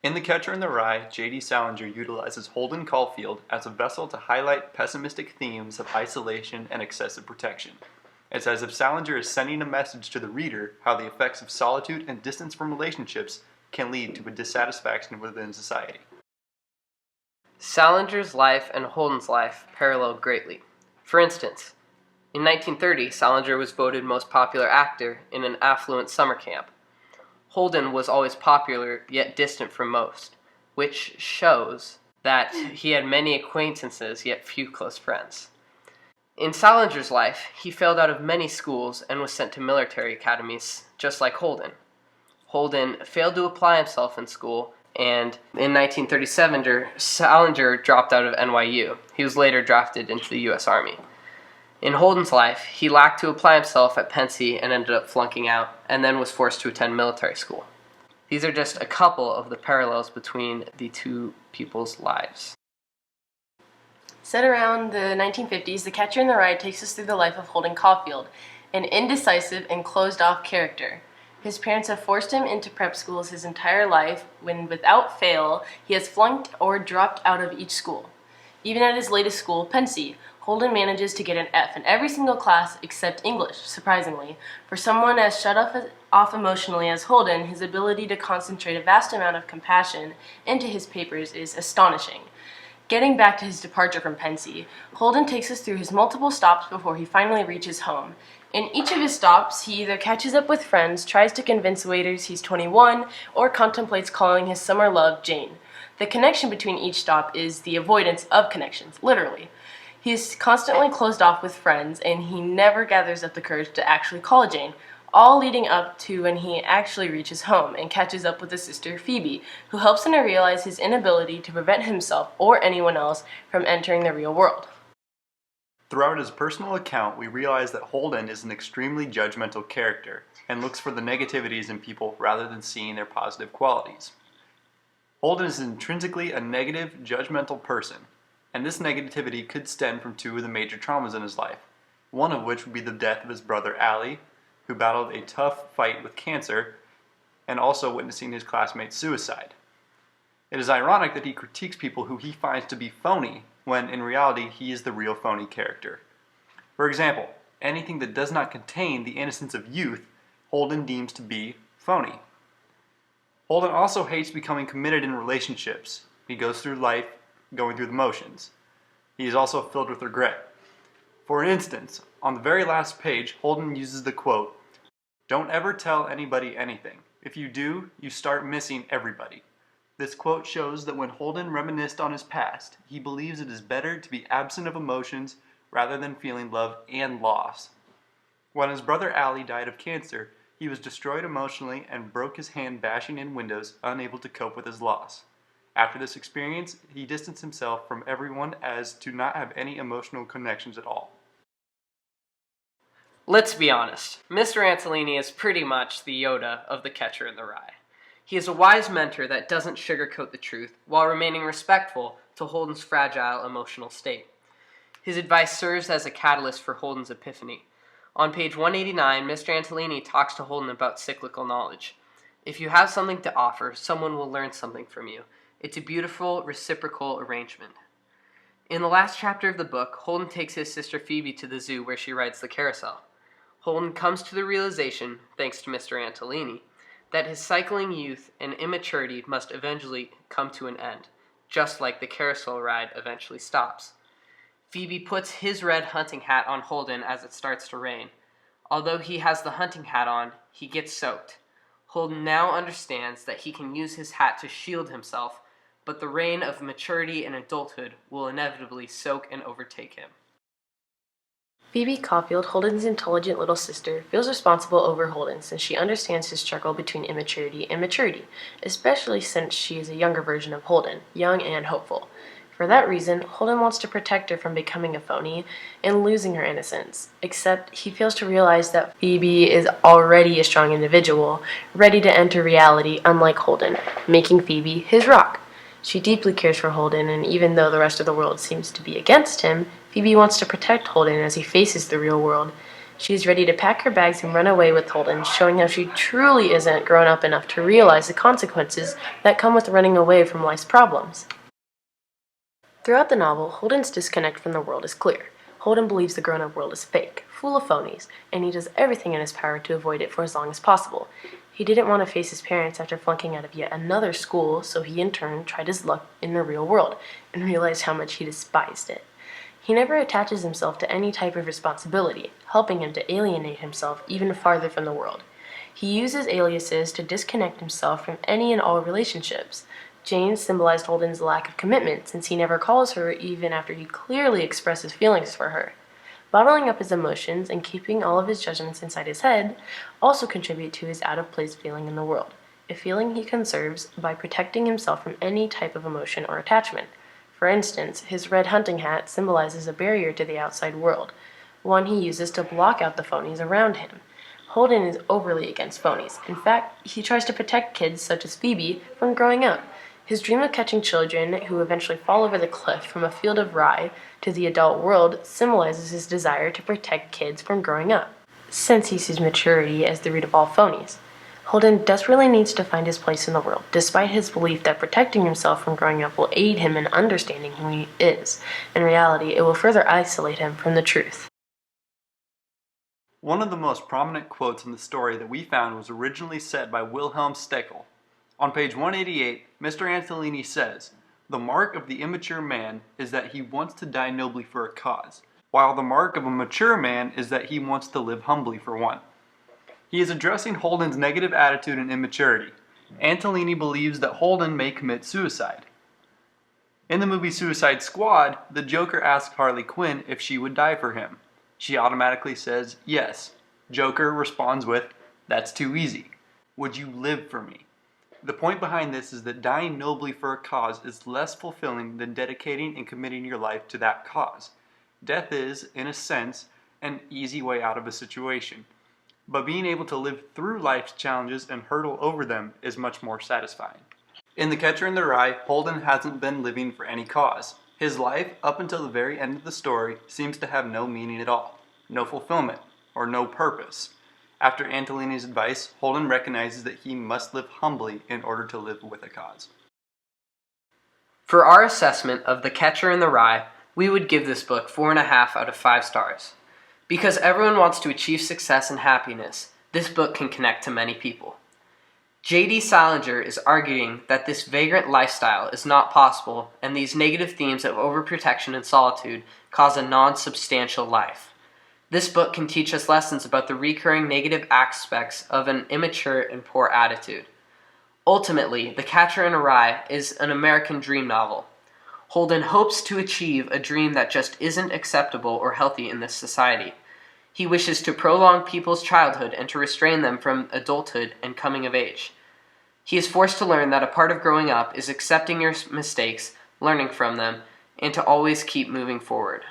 In The Catcher in the Rye, J.D. Salinger utilizes Holden Caulfield as a vessel to highlight pessimistic themes of isolation and excessive protection. It's as if Salinger is sending a message to the reader how the effects of solitude and distance from relationships can lead to a dissatisfaction within society. Salinger's life and Holden's life parallel greatly. For instance, in 1930, Salinger was voted most popular actor in an affluent summer camp. Holden was always popular, yet distant from most, which shows that he had many acquaintances, yet few close friends. In Salinger's life, he failed out of many schools and was sent to military academies, just like Holden. Holden failed to apply himself in school, and in 1937, Salinger dropped out of NYU. He was later drafted into the U.S. Army. In Holden's life, he lacked to apply himself at Penn State and ended up flunking out, and then was forced to attend military school. These are just a couple of the parallels between the two people's lives. Set around the 1950s, The Catcher in the Rye takes us through the life of Holden Caulfield, an indecisive and closed-off character. His parents have forced him into prep schools his entire life when, without fail, he has flunked or dropped out of each school. Even at his latest school, Penn State, Holden manages to get an F in every single class except English, surprisingly. For someone as shut off emotionally as Holden, his ability to concentrate a vast amount of compassion into his papers is astonishing. Getting back to his departure from Penn State, Holden takes us through his multiple stops before he finally reaches home. In each of his stops, he either catches up with friends, tries to convince waiters he's 21, or contemplates calling his summer love Jane. The connection between each stop is the avoidance of connections, literally. He is constantly closed off with friends, and he never gathers up the courage to actually call Jane, all leading up to when he actually reaches home and catches up with his sister Phoebe, who helps him to realize his inability to prevent himself or anyone else from entering the real world. Throughout his personal account, we realize that Holden is an extremely judgmental character and looks for the negativities in people rather than seeing their positive qualities. Holden is intrinsically a negative, judgmental person, and this negativity could stem from two of the major traumas in his life, one of which would be the death of his brother Allie, who battled a tough fight with cancer, and also witnessing his classmate's suicide. It is ironic that he critiques people who he finds to be phony, when in reality he is the real phony character. For example, anything that does not contain the innocence of youth, Holden deems to be phony. Holden also hates becoming committed in relationships. He goes through life going through the motions. He is also filled with regret. For instance, on the very last page, Holden uses the quote, "Don't ever tell anybody anything. If you do, you start missing everybody." This quote shows that when Holden reminisced on his past, he believes it is better to be absent of emotions rather than feeling love and loss. When his brother Allie died of cancer, he was destroyed emotionally and broke his hand bashing in windows, unable to cope with his loss. After this experience, he distanced himself from everyone as to not have any emotional connections at all. Let's be honest, Mr. Antolini is pretty much the Yoda of The Catcher in the Rye. He is a wise mentor that doesn't sugarcoat the truth while remaining respectful to Holden's fragile emotional state. His advice serves as a catalyst for Holden's epiphany. On page 189, Mr. Antolini talks to Holden about cyclical knowledge. If you have something to offer, someone will learn something from you. It's a beautiful, reciprocal arrangement. In the last chapter of the book, Holden takes his sister Phoebe to the zoo where she rides the carousel. Holden comes to the realization, thanks to Mr. Antolini, that his cycling youth and immaturity must eventually come to an end, just like the carousel ride eventually stops. Phoebe puts his red hunting hat on Holden as it starts to rain. Although he has the hunting hat on, he gets soaked. Holden now understands that he can use his hat to shield himself, but the rain of maturity and adulthood will inevitably soak and overtake him. Phoebe Caulfield, Holden's intelligent little sister, feels responsible over Holden since she understands his struggle between immaturity and maturity, especially since she is a younger version of Holden, young and hopeful. For that reason, Holden wants to protect her from becoming a phony and losing her innocence, except he fails to realize that Phoebe is already a strong individual, ready to enter reality unlike Holden, making Phoebe his rock. She deeply cares for Holden, and even though the rest of the world seems to be against him, Phoebe wants to protect Holden as he faces the real world. She's ready to pack her bags and run away with Holden, showing how she truly isn't grown up enough to realize the consequences that come with running away from life's problems. Throughout the novel, Holden's disconnect from the world is clear. Holden believes the grown-up world is fake, full of phonies, and he does everything in his power to avoid it for as long as possible. He didn't want to face his parents after flunking out of yet another school, so he in turn tried his luck in the real world, and realized how much he despised it. He never attaches himself to any type of responsibility, helping him to alienate himself even farther from the world. He uses aliases to disconnect himself from any and all relationships. Jane symbolized Holden's lack of commitment, since he never calls her even after he clearly expresses feelings for her. Bottling up his emotions and keeping all of his judgments inside his head also contribute to his out-of-place feeling in the world, a feeling he conserves by protecting himself from any type of emotion or attachment. For instance, his red hunting hat symbolizes a barrier to the outside world, one he uses to block out the phonies around him. Holden is overly against phonies. In fact, he tries to protect kids such as Phoebe from growing up. His dream of catching children who eventually fall over the cliff from a field of rye to the adult world symbolizes his desire to protect kids from growing up, since he sees maturity as the root of all phonies. Holden desperately needs to find his place in the world, despite his belief that protecting himself from growing up will aid him in understanding who he is. In reality, it will further isolate him from the truth. One of the most prominent quotes in the story that we found was originally said by Wilhelm Steckel. On page 188, Mr. Antolini says, "The mark of the immature man is that he wants to die nobly for a cause, while the mark of a mature man is that he wants to live humbly for one." He is addressing Holden's negative attitude and immaturity. Antolini believes that Holden may commit suicide. In the movie Suicide Squad, the Joker asks Harley Quinn if she would die for him. She automatically says yes. Joker responds with, "That's too easy. Would you live for me?" The point behind this is that dying nobly for a cause is less fulfilling than dedicating and committing your life to that cause. Death is, in a sense, an easy way out of a situation, but being able to live through life's challenges and hurdle over them is much more satisfying. In The Catcher in the Rye, Holden hasn't been living for any cause. His life, up until the very end of the story, seems to have no meaning at all, no fulfillment, or no purpose. After Antolini's advice, Holden recognizes that he must live humbly in order to live with a cause. For our assessment of The Catcher in the Rye, we would give this book 4.5 out of 5 stars. Because everyone wants to achieve success and happiness, this book can connect to many people. J.D. Salinger is arguing that this vagrant lifestyle is not possible, and these negative themes of overprotection and solitude cause a non-substantial life. This book can teach us lessons about the recurring negative aspects of an immature and poor attitude. Ultimately, The Catcher in the Rye is an American dream novel. Holden hopes to achieve a dream that just isn't acceptable or healthy in this society. He wishes to prolong people's childhood and to restrain them from adulthood and coming of age. He is forced to learn that a part of growing up is accepting your mistakes, learning from them, and to always keep moving forward.